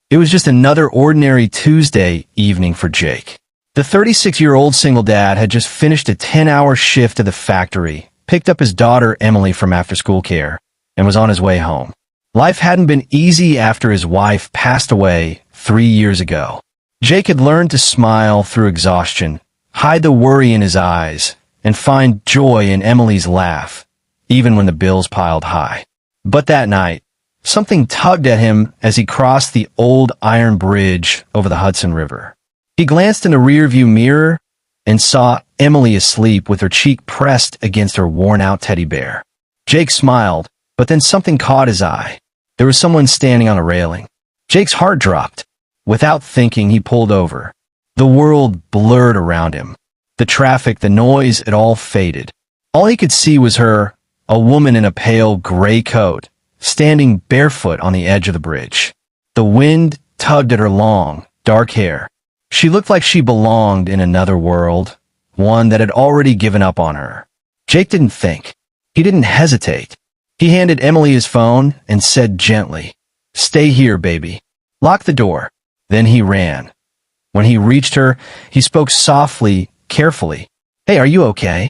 It was just another ordinary Tuesday evening for Jake. The 36-year-old single dad had just finished a 10-hour shift at the factory, picked up his daughter Emily from after-school care, and was on his way home. Life hadn't been easy after his wife passed away 3 years ago. Jake had learned to smile through exhaustion, hide the worry in his eyes, and find joy in Emily's laugh, even when the bills piled high. But that night, something tugged at him as he crossed the old iron bridge over the Hudson River. He glanced in the rearview mirror and saw Emily asleep with her cheek pressed against her worn-out teddy bear. Jake smiled, but then something caught his eye. There was someone standing on a railing. Jake's heart dropped. Without thinking, he pulled over. The world blurred around him. The traffic, the noise, it all faded. All he could see was her, a woman in a pale gray coat, standing barefoot on the edge of the bridge. The wind tugged at her long, dark hair. She looked like she belonged in another world, one that had already given up on her. Jake didn't think. He didn't hesitate. He handed Emily his phone and said gently, "Stay here, baby. Lock the door." Then he ran. When he reached her, he spoke softly, carefully. "Hey, are you okay?"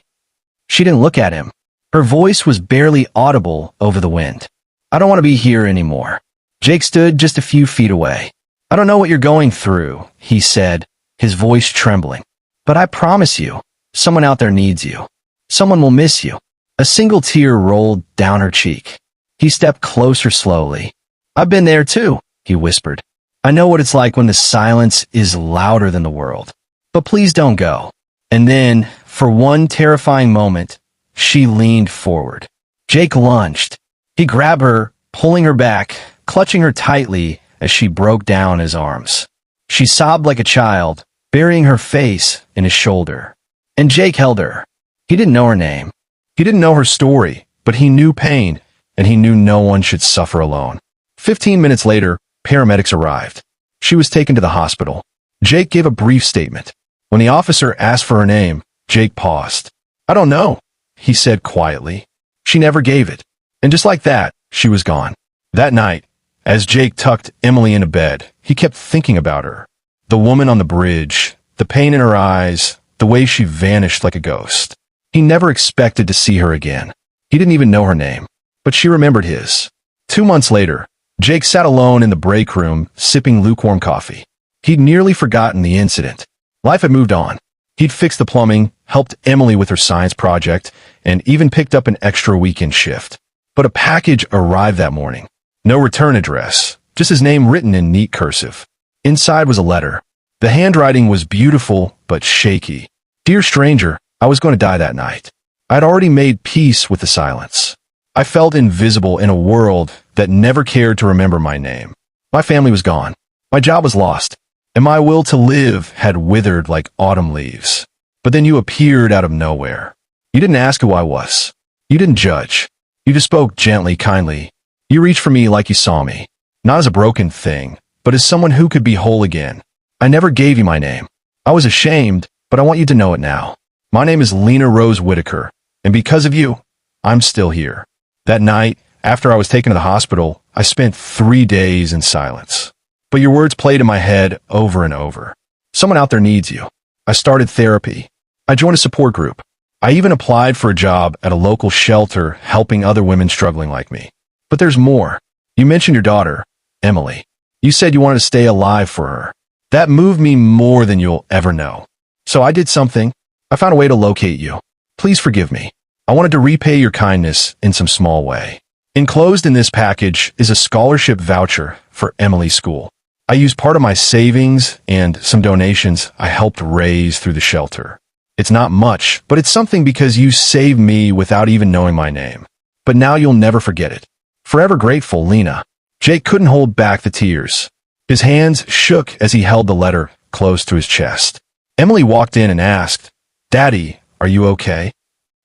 She didn't look at him. Her voice was barely audible over the wind. "I don't want to be here anymore." Jake stood just a few feet away. "I don't know what you're going through," he said, his voice trembling. "But I promise you, someone out there needs you. Someone will miss you." A single tear rolled down her cheek. He stepped closer slowly. "I've been there too," he whispered. "I know what it's like when the silence is louder than the world. But please don't go." And then, for one terrifying moment, she leaned forward. Jake lunged. He grabbed her, pulling her back, clutching her tightly as she broke down in his arms. She sobbed like a child, burying her face in his shoulder. And Jake held her. He didn't know her name. He didn't know her story, but he knew pain, and he knew no one should suffer alone. 15 minutes later, paramedics arrived. She was taken to the hospital. Jake gave a brief statement. When the officer asked for her name, Jake paused. "I don't know," he said quietly. She never gave it. And just like that, she was gone. That night, as Jake tucked Emily into bed, he kept thinking about her. The woman on the bridge, the pain in her eyes, the way she vanished like a ghost. He never expected to see her again. He didn't even know her name, but she remembered his. 2 months later, Jake sat alone in the break room, sipping lukewarm coffee. He'd nearly forgotten the incident. Life had moved on. He'd fixed the plumbing, helped Emily with her science project, and even picked up an extra weekend shift. But a package arrived that morning. No return address, just his name written in neat cursive. Inside was a letter. The handwriting was beautiful, but shaky. "Dear stranger, I was going to die that night. I'd already made peace with the silence. I felt invisible in a world that never cared to remember my name. My family was gone. My job was lost. And my will to live had withered like autumn leaves. But then you appeared out of nowhere. You didn't ask who I was. You didn't judge. You just spoke gently, kindly. You reached for me like you saw me. Not as a broken thing, but as someone who could be whole again. I never gave you my name. I was ashamed, but I want you to know it now. My name is Lena Rose Whitaker, and because of you, I'm still here." That night, after I was taken to the hospital, I spent 3 days in silence. But your words played in my head over and over. Someone out there needs you. I started therapy. I joined a support group. I even applied for a job at a local shelter helping other women struggling like me. But there's more. You mentioned your daughter, Emily. You said you wanted to stay alive for her. That moved me more than you'll ever know. So I did something. I found a way to locate you. Please forgive me. I wanted to repay your kindness in some small way. Enclosed in this package is a scholarship voucher for Emily's school. I used part of my savings and some donations I helped raise through the shelter. It's not much, but it's something because you saved me without even knowing my name. But now you'll never forget it. Forever grateful, Lena. Jake couldn't hold back the tears. His hands shook as he held the letter close to his chest. Emily walked in and asked, "Daddy, are you okay?"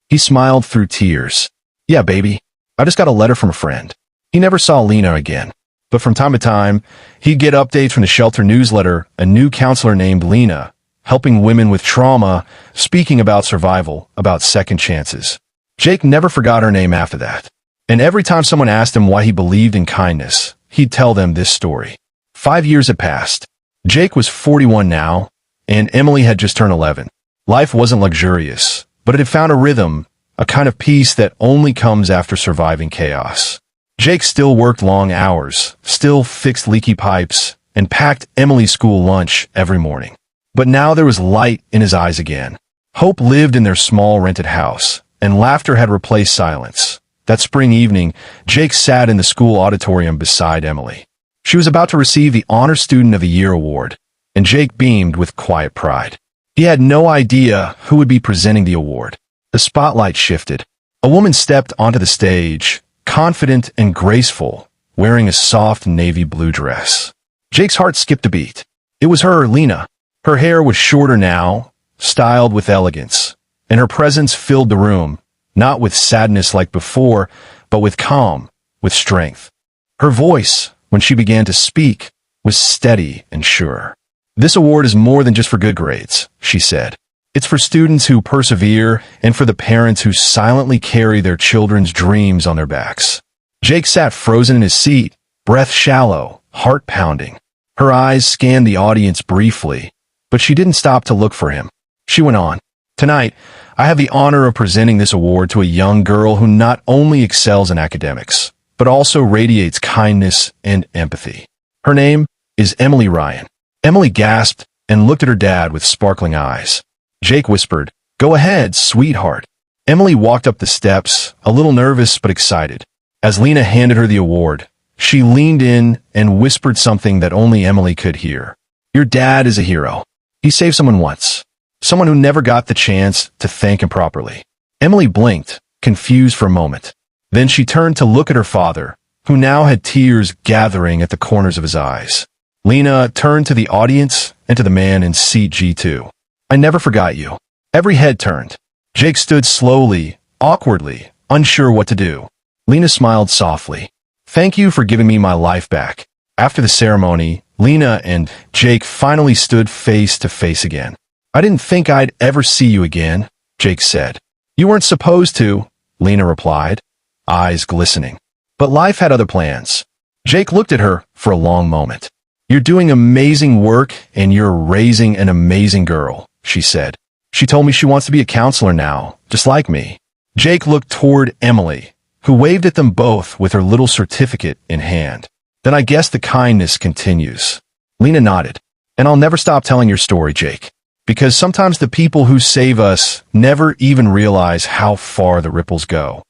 He smiled through tears. "Yeah, baby. I just got a letter from a friend." He never saw Lena again, but from time to time, he'd get updates from the shelter newsletter, a new counselor named Lena, helping women with trauma, speaking about survival, about second chances. Jake never forgot her name after that. And every time someone asked him why he believed in kindness, he'd tell them this story. 5 years had passed. Jake was 41 now, and Emily had just turned 11. Life wasn't luxurious, but it had found a rhythm, a kind of peace that only comes after surviving chaos. Jake still worked long hours, still fixed leaky pipes, and packed Emily's school lunch every morning. But now there was light in his eyes again. Hope lived in their small rented house, and laughter had replaced silence. That spring evening, Jake sat in the school auditorium beside Emily. She was about to receive the Honor Student of the Year award, and Jake beamed with quiet pride. He had no idea who would be presenting the award. The spotlight shifted. A woman stepped onto the stage, confident and graceful, wearing a soft navy blue dress. Jake's heart skipped a beat. It was her, Lena. Her hair was shorter now, styled with elegance, and her presence filled the room, not with sadness like before, but with calm, with strength. Her voice, when she began to speak, was steady and sure. "This award is more than just for good grades," she said. "It's for students who persevere and for the parents who silently carry their children's dreams on their backs." Jake sat frozen in his seat, breath shallow, heart pounding. Her eyes scanned the audience briefly, but she didn't stop to look for him. She went on, "Tonight, I have the honor of presenting this award to a young girl who not only excels in academics, but also radiates kindness and empathy. Her name is Emily Ryan." Emily gasped and looked at her dad with sparkling eyes. Jake whispered, "Go ahead, sweetheart." Emily walked up the steps, a little nervous but excited. As Lena handed her the award, she leaned in and whispered something that only Emily could hear. "Your dad is a hero. He saved someone once, someone who never got the chance to thank him properly." Emily blinked, confused for a moment. Then she turned to look at her father, who now had tears gathering at the corners of his eyes. Lena turned to the audience and to the man in seat G2. "I never forgot you." Every head turned. Jake stood slowly, awkwardly, unsure what to do. Lena smiled softly. "Thank you for giving me my life back." After the ceremony, Lena and Jake finally stood face to face again. "I didn't think I'd ever see you again," Jake said. "You weren't supposed to," Lena replied, eyes glistening. "But life had other plans." Jake looked at her for a long moment. "You're doing amazing work and you're raising an amazing girl," she said. "She told me she wants to be a counselor now, just like me." Jake looked toward Emily, who waved at them both with her little certificate in hand. "Then I guess the kindness continues." Lena nodded. "And I'll never stop telling your story, Jake, because sometimes the people who save us never even realize how far the ripples go."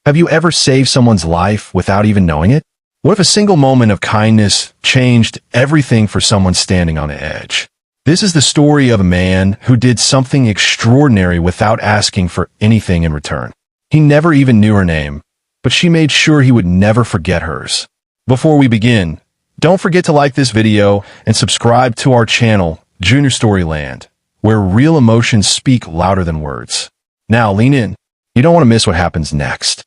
Have you ever saved someone's life without even knowing it? What if a single moment of kindness changed everything for someone standing on the edge? This is the story of a man who did something extraordinary without asking for anything in return. He never even knew her name, but she made sure he would never forget hers. Before we begin, don't forget to like this video and subscribe to our channel, Junior Storyland, where real emotions speak louder than words. Now lean in. You don't want to miss what happens next.